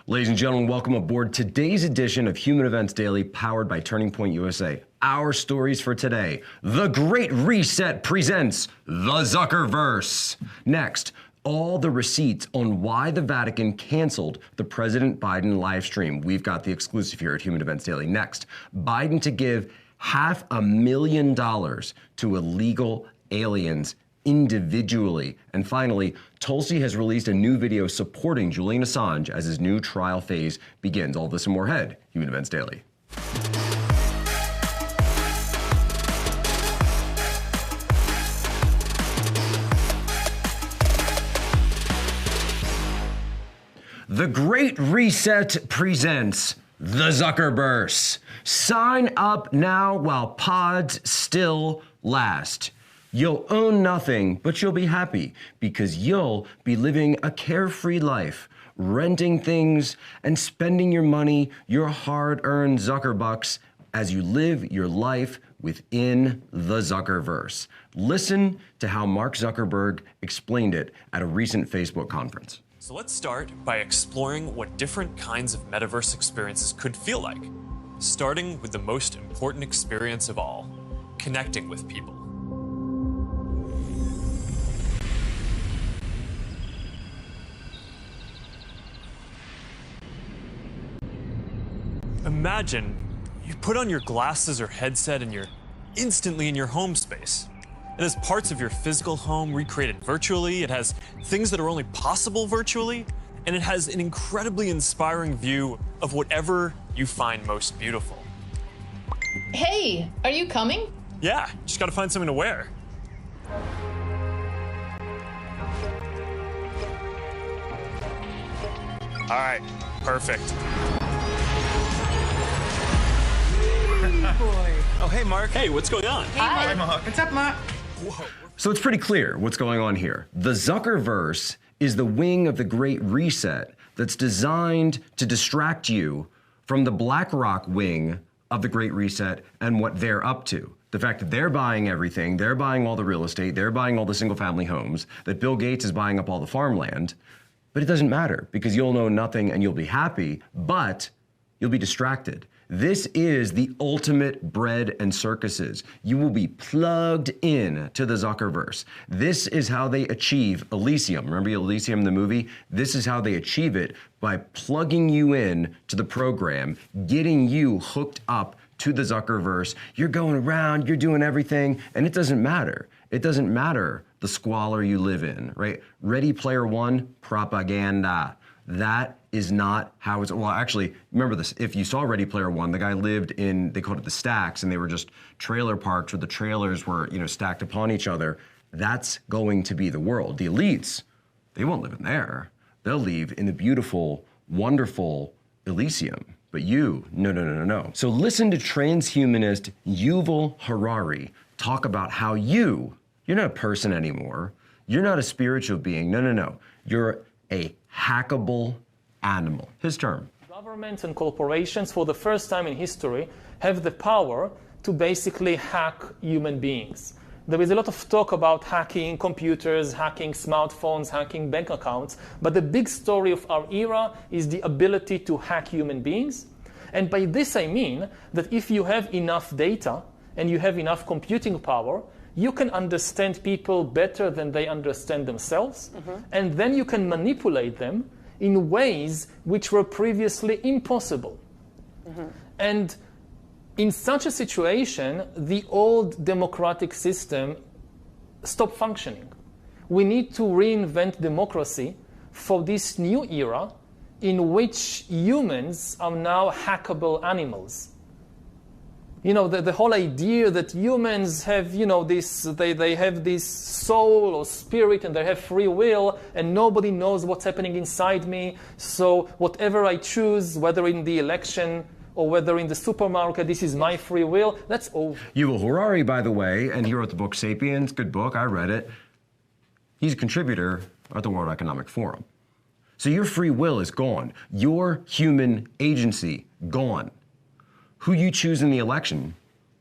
Ladies and gentlemen, welcome aboard today's edition of Human Events Daily, powered by Turning Point USA. Our stories for today: The Great Reset presents the Zuckerverse. Next, all the receipts on why the Vatican canceled the President Biden live stream. We've got the exclusive here at Human Events Daily. Next, Biden to give $500,000 to illegal aliens individually. And finally, Tulsi has released a new video supporting Julian Assange as his new trial phase begins. All this and more ahead. Human Events Daily. The Great Reset presents the Zuckerverse. Sign up now while pods still last. You'll own nothing, but you'll be happy because you'll be living a carefree life, renting things and spending your money, your hard-earned Zuckerbucks, as you live your life within the Zuckerverse. Listen to how Mark Zuckerberg explained it at a recent Facebook conference. So let's start by exploring what different kinds of metaverse experiences could feel like, starting with the most important experience of all, connecting with people. Imagine you put on your glasses or headset and you're instantly in your home space. It has parts of your physical home recreated virtually, it has things that are only possible virtually, and it has an incredibly inspiring view of whatever you find most beautiful. Hey, are you coming? Yeah, just gotta find something to wear. All right, perfect. Boy. Oh, hey, Mark. Hey, what's going on? Hi. What's up, Mark? Whoa. So it's pretty clear what's going on here. The Zuckerverse is the wing of the Great Reset that's designed to distract you from the BlackRock wing of the Great Reset and what they're up to. The fact that they're buying everything, they're buying all the real estate, they're buying all the single-family homes, that Bill Gates is buying up all the farmland. But it doesn't matter because you'll know nothing and you'll be happy, but you'll be distracted. This is the ultimate bread and circuses. You will be plugged in to the Zuckerverse. This is how they achieve Elysium. Remember Elysium, the movie? This is how they achieve it, by plugging you in to the program, getting you hooked up to the Zuckerverse. You're going around, you're doing everything, and it doesn't matter. It doesn't matter the squalor you live in, right? Ready Player One, propaganda. That is not how it's, well, actually, remember this, if you saw Ready Player One, the guy lived in, they called it the stacks, and they were just trailer parks where the trailers were, stacked upon each other. That's going to be the world. The elites, they won't live in there. They'll live in the beautiful, wonderful Elysium. But you, no. So listen to transhumanist Yuval Harari talk about how you're not a person anymore. You're not a spiritual being. No. You're a hackable animal. His term. Governments and corporations, for the first time in history, have the power to basically hack human beings. There is a lot of talk about hacking computers, hacking smartphones, hacking bank accounts, but the big story of our era is the ability to hack human beings. And by this I mean that if you have enough data and you have enough computing power, you can understand people better than they understand themselves, and then you can manipulate them in ways which were previously impossible. And in such a situation, the old democratic system stopped functioning. We need to reinvent democracy for this new era in which humans are now hackable animals. The whole idea that humans have, they have this soul or spirit and they have free will and nobody knows what's happening inside me. So whatever I choose, whether in the election or whether in the supermarket, this is my free will, that's over. Yuval Harari, by the way, and he wrote the book Sapiens, good book, I read it. He's a contributor at the World Economic Forum. So your free will is gone. Your human agency, gone. Who you choose in the election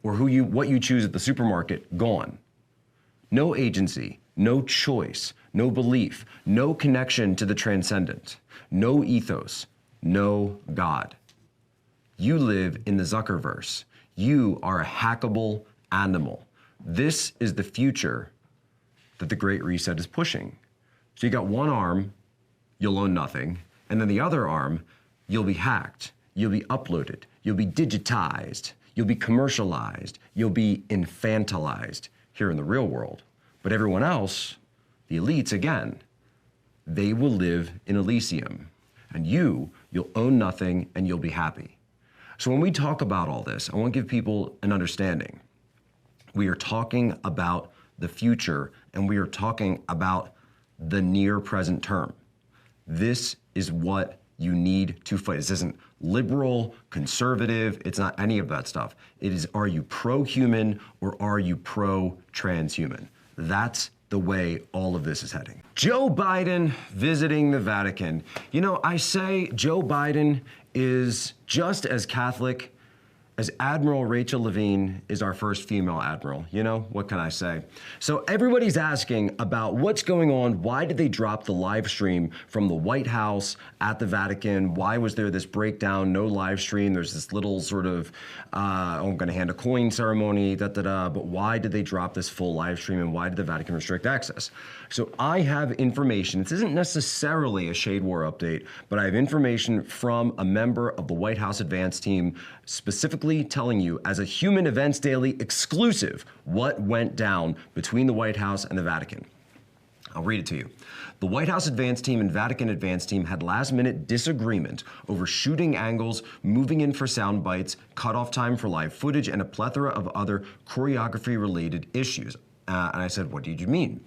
or what you choose at the supermarket, gone. No agency, no choice, no belief, no connection to the transcendent, no ethos, no God. You live in the Zuckerverse. You are a hackable animal. This is the future that the Great Reset is pushing. So you got one arm, you'll own nothing, and then the other arm, you'll be hacked, you'll be uploaded, you'll be digitized, you'll be commercialized, you'll be infantilized here in the real world. But everyone else, the elites again, they will live in Elysium. And you'll own nothing and you'll be happy. So when we talk about all this, I want to give people an understanding. We are talking about the future and we are talking about the near present term. This is what you need to fight. This isn't liberal, conservative, it's not any of that stuff. It is, are you pro-human or are you pro-transhuman? That's the way all of this is heading. Joe Biden visiting the Vatican. You know, I say Joe Biden is just as Catholic as Admiral Rachel Levine is our first female admiral. You know, what can I say? So everybody's asking about what's going on. Why did they drop the live stream from the White House at the Vatican? Why was there this breakdown, no live stream? There's this little sort of, I'm gonna hand a coin ceremony, but why did they drop this full live stream and why did the Vatican restrict access? So I have information, this isn't necessarily a Shade War update, but I have information from a member of the White House advance team specifically telling you, as a Human Events Daily exclusive, what went down between the White House and the Vatican. I'll read it to you. The White House advance team and Vatican advance team had last-minute disagreement over shooting angles, moving in for sound bites, cutoff time for live footage, and a plethora of other choreography-related issues. And I said, what did you mean?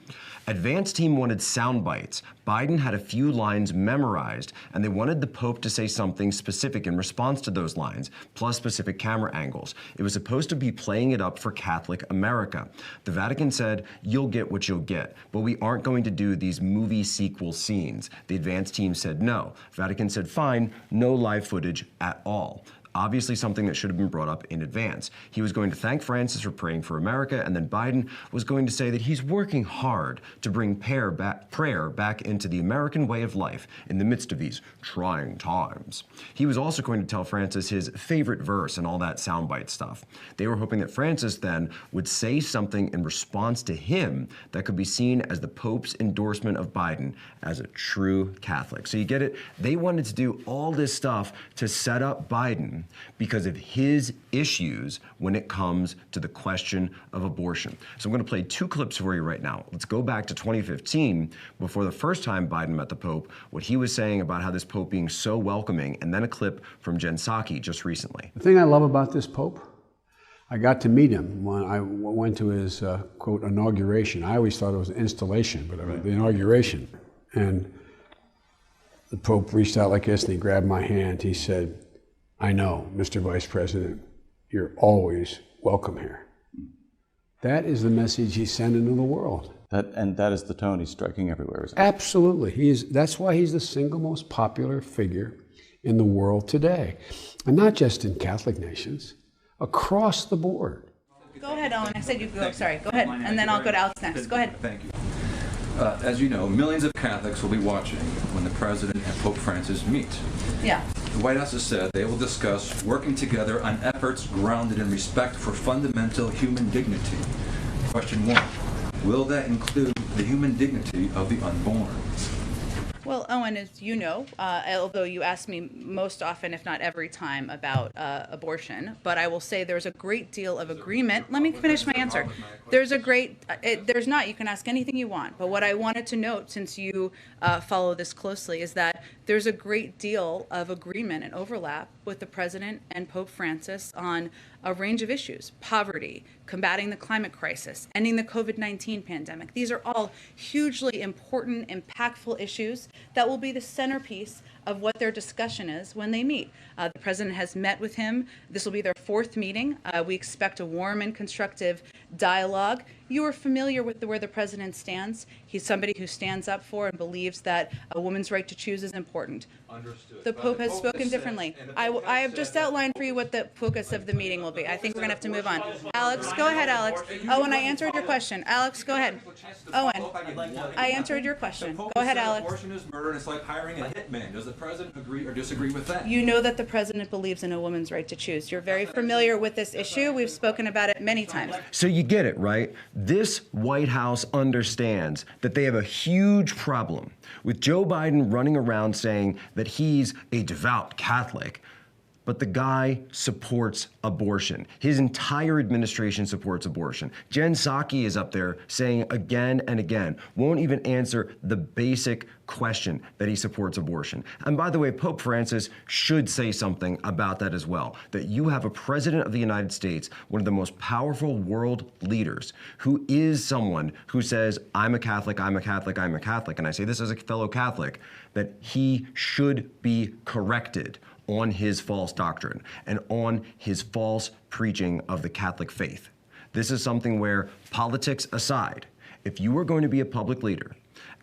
Advance team wanted sound bites. Biden had a few lines memorized, and they wanted the Pope to say something specific in response to those lines, plus specific camera angles. It was supposed to be playing it up for Catholic America. The Vatican said, you'll get what you'll get, but we aren't going to do these movie sequel scenes. The advance team said no. Vatican said, fine, no live footage at all. Obviously something that should have been brought up in advance. He was going to thank Francis for praying for America, and then Biden was going to say that he's working hard to bring prayer back into the American way of life in the midst of these trying times. He was also going to tell Francis his favorite verse and all that soundbite stuff. They were hoping that Francis then would say something in response to him that could be seen as the Pope's endorsement of Biden as a true Catholic. So you get it? They wanted to do all this stuff to set up Biden because of his issues when it comes to the question of abortion. So I'm going to play two clips for you right now. Let's go back to 2015, before the first time Biden met the Pope, what he was saying about how this Pope being so welcoming, and then a clip from Jen Psaki just recently. The thing I love about this Pope, I got to meet him when I went to his, quote, inauguration. I always thought it was an installation, but the inauguration. And the Pope reached out like this and he grabbed my hand. He said, I know, Mr. Vice President, you're always welcome here. That is the message he's sending to the world. That is the tone he's striking everywhere, isn't it? Absolutely. That's why he's the single most popular figure in the world today. And not just in Catholic nations, across the board. Go ahead, Owen. I said you go. Sorry. Go ahead. And then I'll go to Alex next. Go ahead. Thank you. As you know, millions of Catholics will be watching when the President and Pope Francis meet. Yeah. The White House has said they will discuss working together on efforts grounded in respect for fundamental human dignity. Question 1, will that include the human dignity of the unborn? Well, Owen, as you know, although you ask me most often, if not every time, about abortion, but I will say there's a great deal of agreement. Let me finish my answer. There's not, you can ask anything you want, but what I wanted to note, since you follow this closely, is that there's a great deal of agreement and overlap with the President and Pope Francis on a range of issues: poverty, combating the climate crisis, ending the COVID-19 pandemic. These are all hugely important, impactful issues that will be the centerpiece of what their discussion is when they meet. The President has met with him. This will be their 4th meeting. We expect a warm and constructive dialogue. You are familiar with where the president stands. He's somebody who stands up for and believes that a woman's right to choose is important. Understood. The But Pope has has spoken said- differently. and the I Pope have has just said that- outlined for you what the focus of the meeting will be. I think we're going to have to move on. Alex, go ahead, Alex. Owen, I answered your question. Alex, go ahead. Owen, I answered your question. Go ahead, Alex. Abortion is murder, and it's like hiring a hitman. Does the president agree or disagree with that? You know that the president believes in a woman's right to choose. You're very familiar with this issue. We've spoken about it many times. So you get it, right? This White House understands that they have a huge problem with Joe Biden running around saying that he's a devout Catholic, but the guy supports abortion. His entire administration supports abortion. Jen Psaki is up there saying again and again, won't even answer the basic question that he supports abortion. And by the way, Pope Francis should say something about that as well, that you have a president of the United States, one of the most powerful world leaders, who is someone who says, I'm a Catholic, I'm a Catholic, I'm a Catholic. And I say this as a fellow Catholic, that he should be corrected on his false doctrine and on his false preaching of the Catholic faith. This is something where, politics aside, if you are going to be a public leader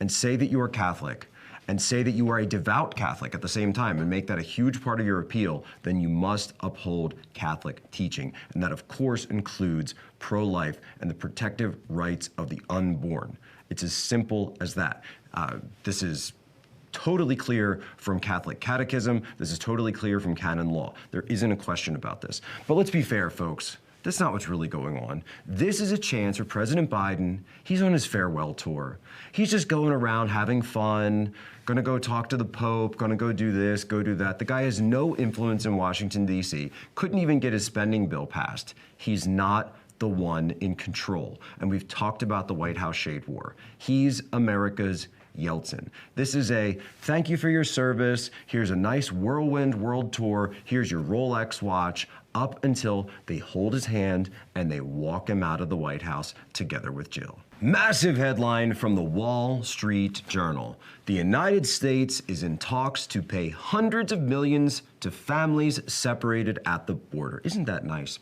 and say that you are Catholic and say that you are a devout Catholic at the same time and make that a huge part of your appeal, then you must uphold Catholic teaching. And that, of course, includes pro-life and the protective rights of the unborn. It's as simple as that. This is totally clear from Catholic catechism. This is totally clear from canon law. There isn't a question about this. But let's be fair, folks. That's not what's really going on. This is a chance for President Biden. He's on his farewell tour. He's just going around having fun, gonna go talk to the Pope, gonna go do this, go do that. The guy has no influence in Washington, D.C., couldn't even get his spending bill passed. He's not the one in control. And we've talked about the White House shade war. He's America's Yeltsin. This is a thank you for your service. Here's a nice whirlwind world tour. Here's your Rolex watch, up until they hold his hand and they walk him out of the White House together with Jill. Massive headline from the Wall Street Journal. The United States is in talks to pay hundreds of millions to families separated at the border. Isn't that nice?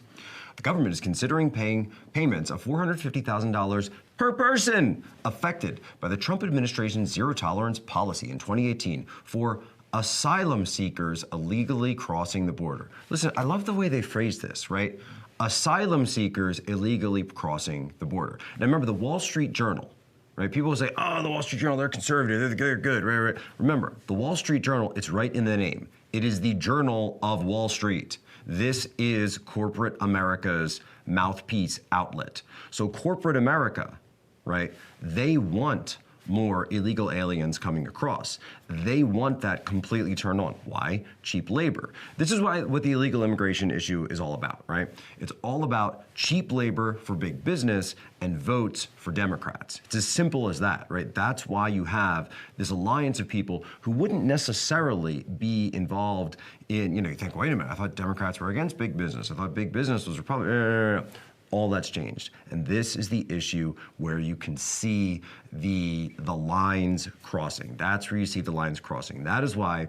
The government is considering paying payments of $450,000 per person affected by the Trump administration's zero-tolerance policy in 2018 for asylum seekers illegally crossing the border. Listen, I love the way they phrase this, right? Asylum seekers illegally crossing the border. Now remember, the Wall Street Journal, right? People will say, oh, the Wall Street Journal, they're conservative, they're good, right? Remember, the Wall Street Journal, it's right in the name. It is the Journal of Wall Street. This is corporate America's mouthpiece outlet. So corporate America, right, they want more illegal aliens coming across. They want that completely turned on. Why? Cheap labor. This is what the illegal immigration issue is all about, right? It's all about cheap labor for big business and votes for Democrats. It's as simple as that, right? That's why you have this alliance of people who wouldn't necessarily be involved in, you think, wait a minute, I thought Democrats were against big business. I thought big business was Republican. All that's changed. And this is the issue where you can see the lines crossing. That's where you see the lines crossing. That is why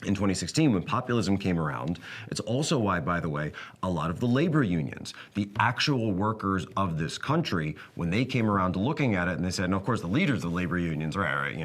in 2016, when populism came around, it's also why, by the way, a lot of the labor unions, the actual workers of this country, when they came around to looking at it, and they said, and of course the leaders of the labor unions, right,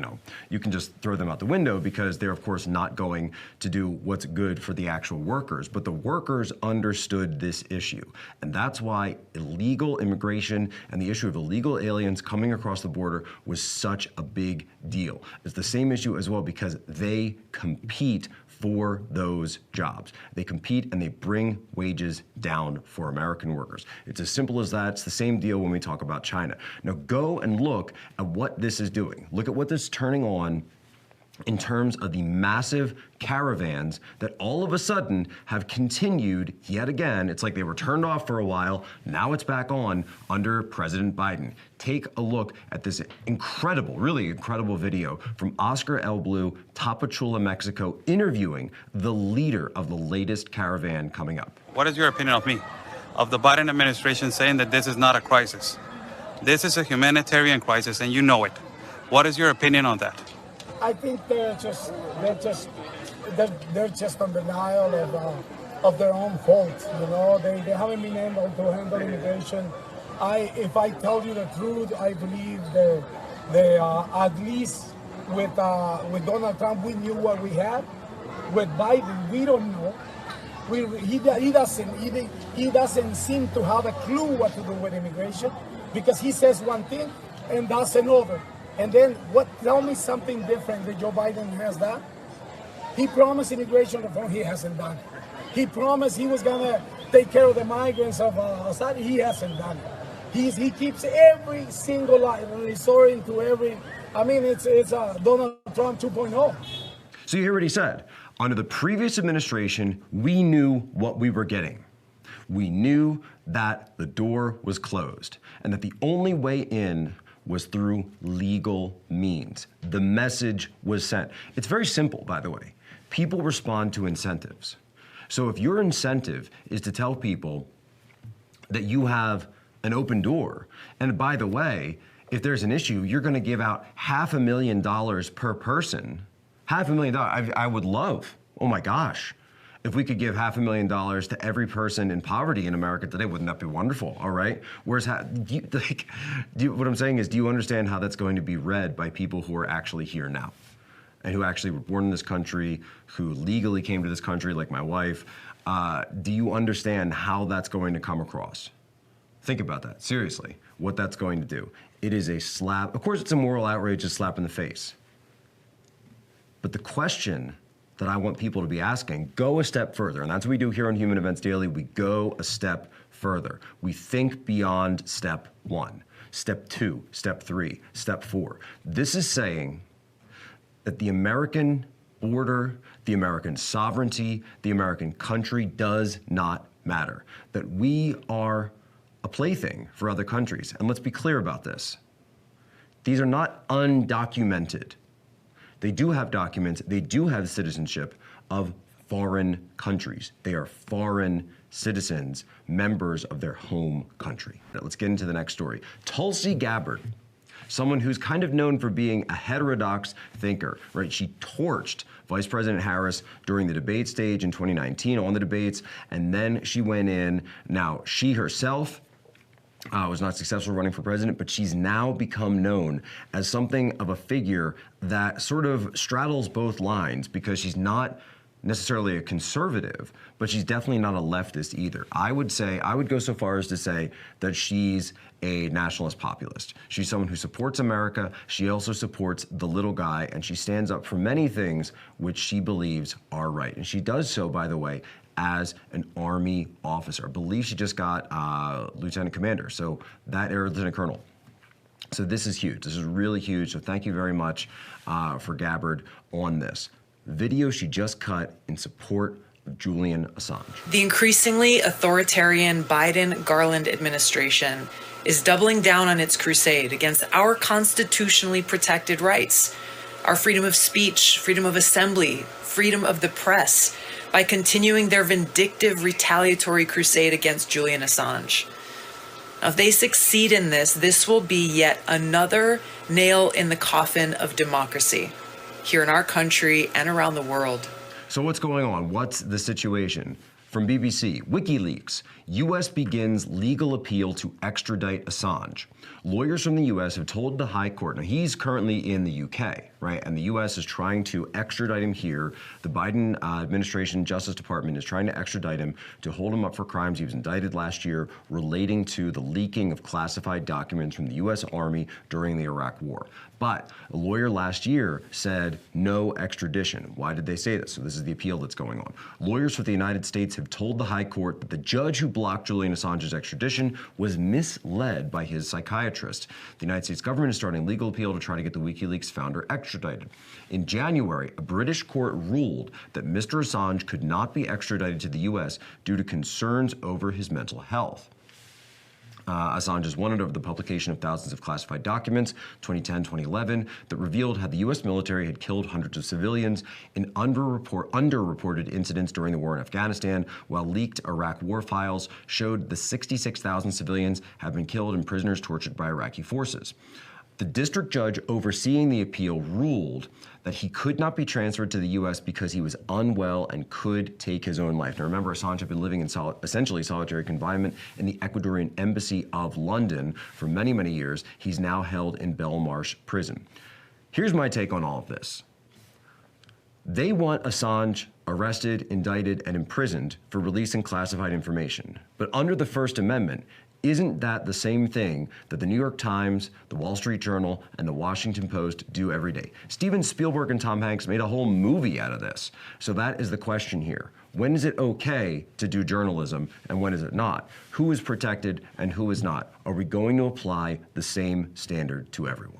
you can just throw them out the window because they're of course not going to do what's good for the actual workers. But the workers understood this issue. And that's why illegal immigration and the issue of illegal aliens coming across the border was such a big deal. It's the same issue as well because they compete for those jobs. They compete and they bring wages down for American workers. It's as simple as that. It's the same deal when we talk about China. Now go and look at what this is doing. Look at what this is turning on in terms of the massive caravans that all of a sudden have continued yet again. It's like they were turned off for a while. Now it's back on under President Biden. Take a look at this incredible, really incredible video from Oscar El Blue, Tapachula, Mexico, interviewing the leader of the latest caravan coming up. What is your opinion of me? Of the Biden administration saying that this is not a crisis? This is a humanitarian crisis and you know it. What is your opinion on that? I think they're just on denial of their own fault. They haven't been able to handle immigration if I tell you the truth, I believe at least with Donald Trump, we knew what we had. With Biden, we don't know. He doesn't seem to have a clue what to do with immigration, because he says one thing and does another. And then tell me something different that Joe Biden has done. He promised immigration reform, he hasn't done it. He promised he was gonna take care of the migrants of Assad, he hasn't done it. He keeps every single line, resorting to every, I mean, it's Donald Trump 2.0. So you hear what he said. Under the previous administration, we knew what we were getting. We knew that the door was closed and that the only way in was through legal means. The message was sent. It's very simple, by the way. People respond to incentives. So if your incentive is to tell people that you have an open door, and by the way, if there's an issue, you're gonna give out $500,000 per person, $500,000, I would love, oh my gosh, if we could give $500,000 to every person in poverty in America today, wouldn't that be wonderful, all right? Whereas, what I'm saying is, do you understand how that's going to be read by people who are actually here now? And who actually were born in this country, who legally came to this country, like my wife. Do you understand how that's going to come across? Think about that, seriously, what that's going to do. It is a slap, of course it's a moral outrage, a slap in the face. But the question that I want people to be asking, go a step further, and that's what we do here on Human Events Daily, we go a step further. We think beyond step 1, step 2, step 3, step 4. This is saying that the American border, the American sovereignty, the American country does not matter. That we are a plaything for other countries. And let's be clear about this. These are not undocumented. They do have documents, they do have citizenship of foreign countries. They are foreign citizens, members of their home country. Let's get into the next story. Tulsi Gabbard, someone who's kind of known for being a heterodox thinker, right? She torched Vice President Harris during the debate stage in 2019 on the debates, and then she went in. Now, she herself was not successful running for president, but she's now become known as something of a figure that sort of straddles both lines, because she's not necessarily a conservative, but she's definitely not a leftist either. I would go so far as to say that she's a nationalist populist. She's someone who supports America. She also supports the little guy, and she stands up for many things which she believes are right. And she does so, by the way, as an Army officer. I believe she just got lieutenant commander, so that or lieutenant colonel. So this is huge. This is really huge. So thank you very much for Gabbard on this. Video she just cut in support of Julian Assange. The increasingly authoritarian Biden-Garland administration is doubling down on its crusade against our constitutionally protected rights, our freedom of speech, freedom of assembly, freedom of the press, by continuing their vindictive, retaliatory crusade against Julian Assange. Now, if they succeed in this, this will be yet another nail in the coffin of democracy here in our country and around the world. So what's going on? What's the situation? From BBC, WikiLeaks, U.S. begins legal appeal to extradite Assange. Lawyers from the U.S. have told the High Court, now he's currently in the U.K., right? And the U.S. is trying to extradite him here. The Biden administration Justice Department is trying to extradite him to hold him up for crimes he was indicted last year relating to the leaking of classified documents from the U.S. Army during the Iraq War. But a lawyer last year said no extradition. Why did they say this? So this is the appeal that's going on. Lawyers for the United States have told the High Court that the judge who blocked Julian Assange's extradition was misled by his psychiatrist. The United States government is starting a legal appeal to try to get the WikiLeaks founder extradited. In January, a British court ruled that Mr. Assange could not be extradited to the U.S. due to concerns over his mental health. Assange is wanted over the publication of thousands of classified documents, 2010-2011, that revealed how the U.S. military had killed hundreds of civilians in underreported incidents during the war in Afghanistan, while leaked Iraq war files showed the 66,000 civilians have been killed and prisoners tortured by Iraqi forces. The district judge overseeing the appeal ruled that he could not be transferred to the U.S. because he was unwell and could take his own life. Now remember, Assange had been living in essentially solitary confinement in the Ecuadorian embassy of London for many, many years. He's now held in Belmarsh prison. Here's my take on all of this. They want Assange arrested, indicted, and imprisoned for releasing classified information. But under the First Amendment, isn't that the same thing that the New York Times, the Wall Street Journal, and the Washington Post do every day? Steven Spielberg and Tom Hanks made a whole movie out of this. So that is the question here. When is it okay to do journalism and when is it not? Who is protected and who is not? Are we going to apply the same standard to everyone?